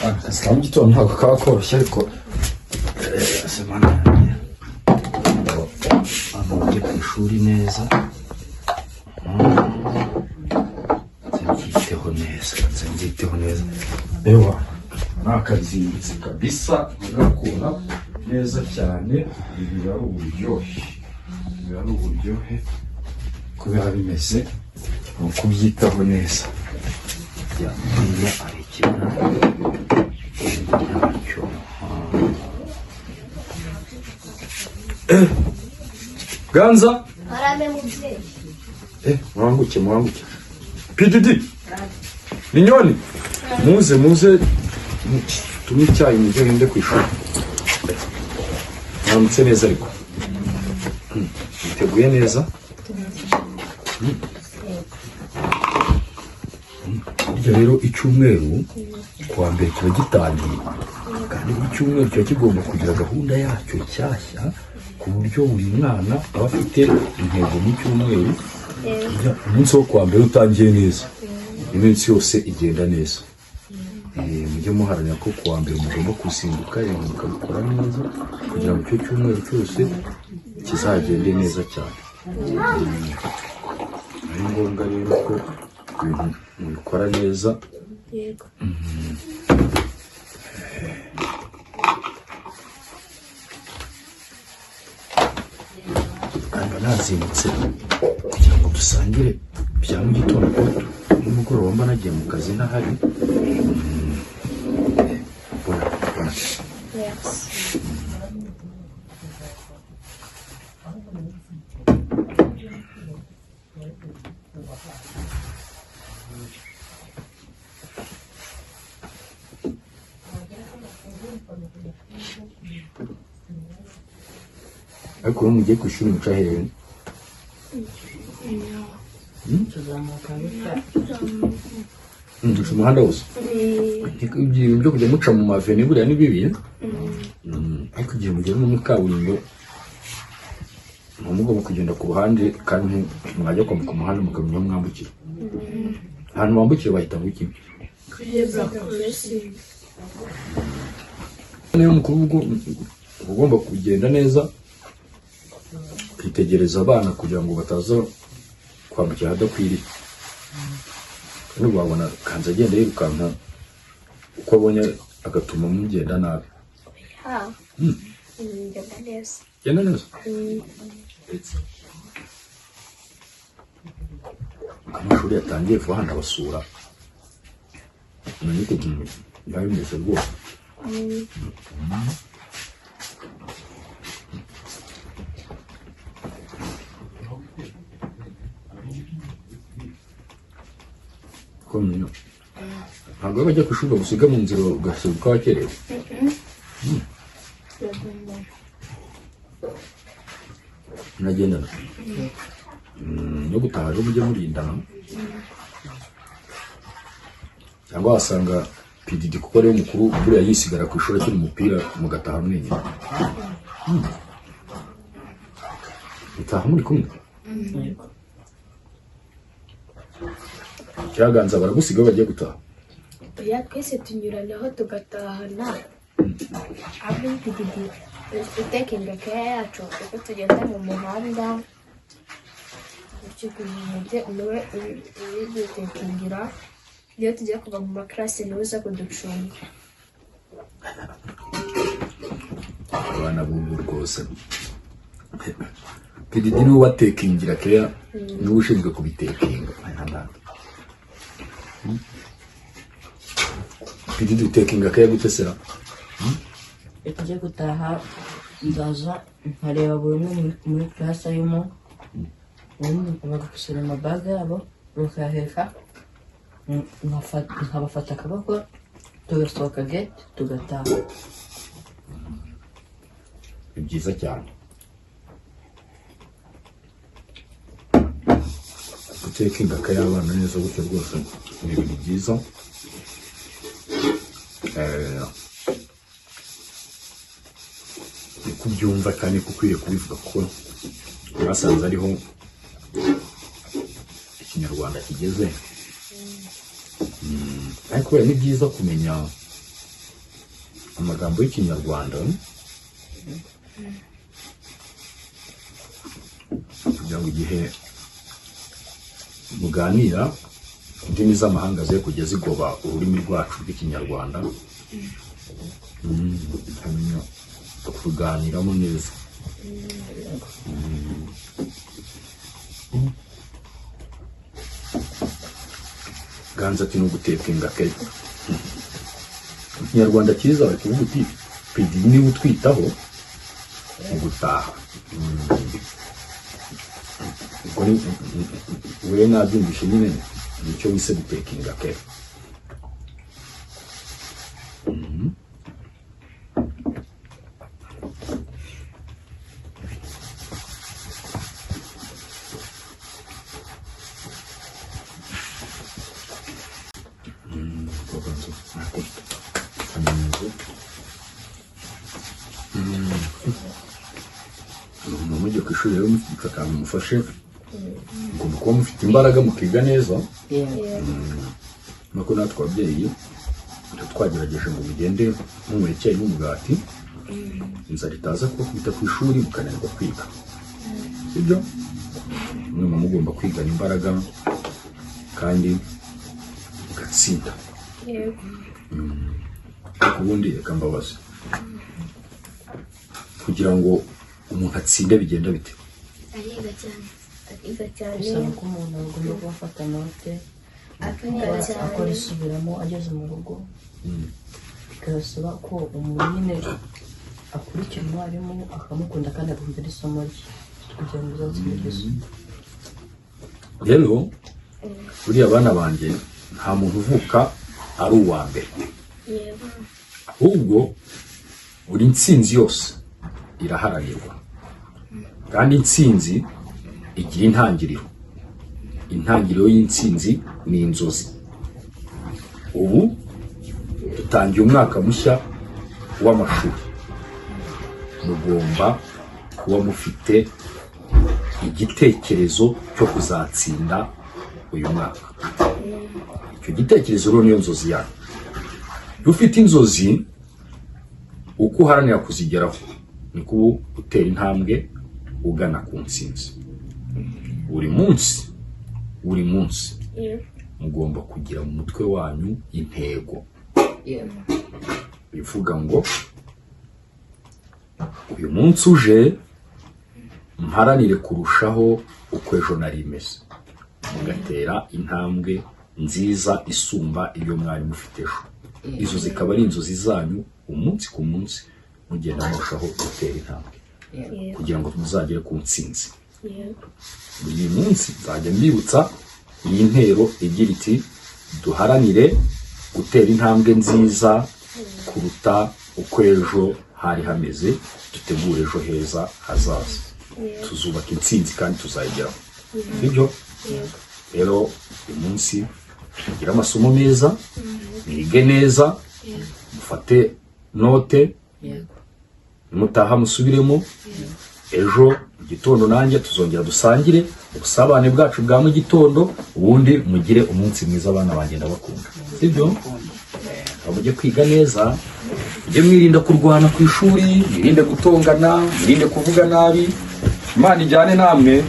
akazi ka mu gitondo ntabwo kaba koroshye ariko semana avuye ku ishuri neza nziteho neza ewa nakazinzi kabisa ngakura neza cyane biba ari uburyohe kubera bimeze kubyitaho neza yamenya arikina ntacyo Ganza harame mubyeyi mwanguke PDD Minyoni muze tumwe icyayi mujye hinde ku ishuri mwamutse neza ariko biteguye neza burya rero icyumweru kuwa mbere kiba gitangiye kandi icyumweru kiba kigomba kugira gahunda yacyo nshyashya ku buryo buri mwana aba afite intego mu cyumweru umunsi wo kuwa mbere utangiye neza iminsi yose igenda neza mujye muharanira ko kuwa mbere mugomba kuzinduka mukabikora neza kugira ngo icyo cyumweru cyose kizagende neza cyane ari ngombwa rero ko ibintu mubikora neza yego kandi nazindutse kugira ngo dusangire bya mu gitondo nimugoroba mba nagiye mu kazi ntahari ariko ubu mugiye ku ishuri muca hehe ndusha umuhanda wose ibyo byo kujya muca mu maveni buriya ni bibi ariko igihe mugera no muri kaburimbo mugomba kugenda ku ruhande kandi mwajya kwambuka umuhanda mukamenya aho mwambukira ahantu bambukira bahita ngo iki niyo mukuru ugomba kugenda neza kwitegereza abana kugira ngo bataza kwambukira ahadakwiriye kandi wabona kanza agenda yirukanka uko abonye agatuma mugenda nabi genda neza amashuri yatangiye vuba hano abasura nani kugira yawe bimeze rwose komino ntabwo bajya ku ishuri bagusiga mu nzira ugasibuka wakerewe nagendana no gutaha rero mujye murindana cyangwa wasanga PDD kuko ariwe mukuru buriya yisigara ku ishuri akiri umupira mugataha mwenyine mutaha muri kumwe cyaganza baragusiga bagiye gutaha ya twese tunyuranaho tugatahana abo PDD itekinga kaya yacu uko tugenda mu muhanda cyukunyuze umwe uritekingira iyo tujya kuva mu maklase nuza kuducunga abana b'ubu rwose PDD niwe watekingira kaya niwe ushinzwe kubitekinga PDD utekinga kaya gutesera tujya gutaha ndaza nkareba buri umwe muri classe arimo bagakusura amabaga yabo bakaheka nkabafata akaboko tugasohoka gate tugataha ni byiza cyane gutekinga kaya abana neza gutyo rwose ni ibintu byiza kubyumva kandi kukwiriye kubivuga ko basanze ariho ikinyarwanda kigeze ariko ni byiza kumenya amagambo y'ikinyarwanda kugira ngo igihe muganira indimi z'amahanga ze kujya zigoba ururimi rwacu rw'ikinyarwanda, ukamenya kuruganiramo neza. Ganza ati n'ugutepinga ke ikinyarwanda cyiza bakivuga uti pidi niba utwitaho ugutaha. Wewe nabyumvishe nyine nicyo wise gutekinga ke. Mujye ku ishuri rero mufite akantu mufashe, mugomba kuba mufite imbaraga mukiga neza. Nuko natwe ababyeyi twagerageje ngo mugende munyweye icyayi n'umugati, inzara itaza kubakubita ku ishuri mukananirwa kwiga, sibyo? Mwema mugomba kwigana imbaraga kandi mugatsinda. Ubundi reka mbabaze, kugira ngo umuntu atsinde bigenda bite? Ariga cyane bisaba ko umuntu agomba kuba afata note, akora isubiramo ageze mu rugo. Bikabasaba ko umuntu nyine akurikira umwarimu akamukunda kandi akumvira isomo rye kugira ngo uzatsinde isomo. Rero buriya abana banjye nta muntu uvuka ari uwa mbere, ahubwo buri ntsinzi yose iraharanirwa, kandi intsinzi igira intangiriro. Intangiriro y'intsinzi ni inzozi. Ubu dutangiye umwaka mushya w'amashuri, mugomba kuba mufite igitekerezo cyo kuzatsinda uyu mwaka. Icyo gitekerezo rero niyo nzozi yanyu. Iyo ufite inzozi, uko uharanira kuzigeraho niko utera intambwe ugana ku ntsinzi. Buri munsi mugomba kugira mu mutwe wanyu intego bivuga ngo uyu munsi uje mparanire kurushaho uko ejo nari meze, mugatera intambwe nziza isumba iyo mwari mufite ejo. Izo zikaba ari inzozi zanyu umunsi ku munsi mugenda murushaho gutera intambwe kugira ngo muzagere ku ntsinzi. Buri munsi nzajya mbibutsa iyi ntero igira iti duharanire gutera intambwe nziza kuruta uko ejo hari hameze, dutegure ejo heza hazaza. Tuzubaka intsinzi kandi tuzayigeraho, sibyo? Rero uyu munsi mugire amasomo meza, mwige neza, mufate note, mutaha musubiremo. Ejo mu gitondo nanjye tuzongera dusangire ubusabane bwacu bwa mu gitondo, ubundi mugire umunsi mwiza abana banjye ndabakunda, sibyo? Mujye kwiga neza, mujye mwirinda kurwana ku ishuri, mwirinde gutongana, mwirinde kuvuga nabi. Imana ijyane namwe.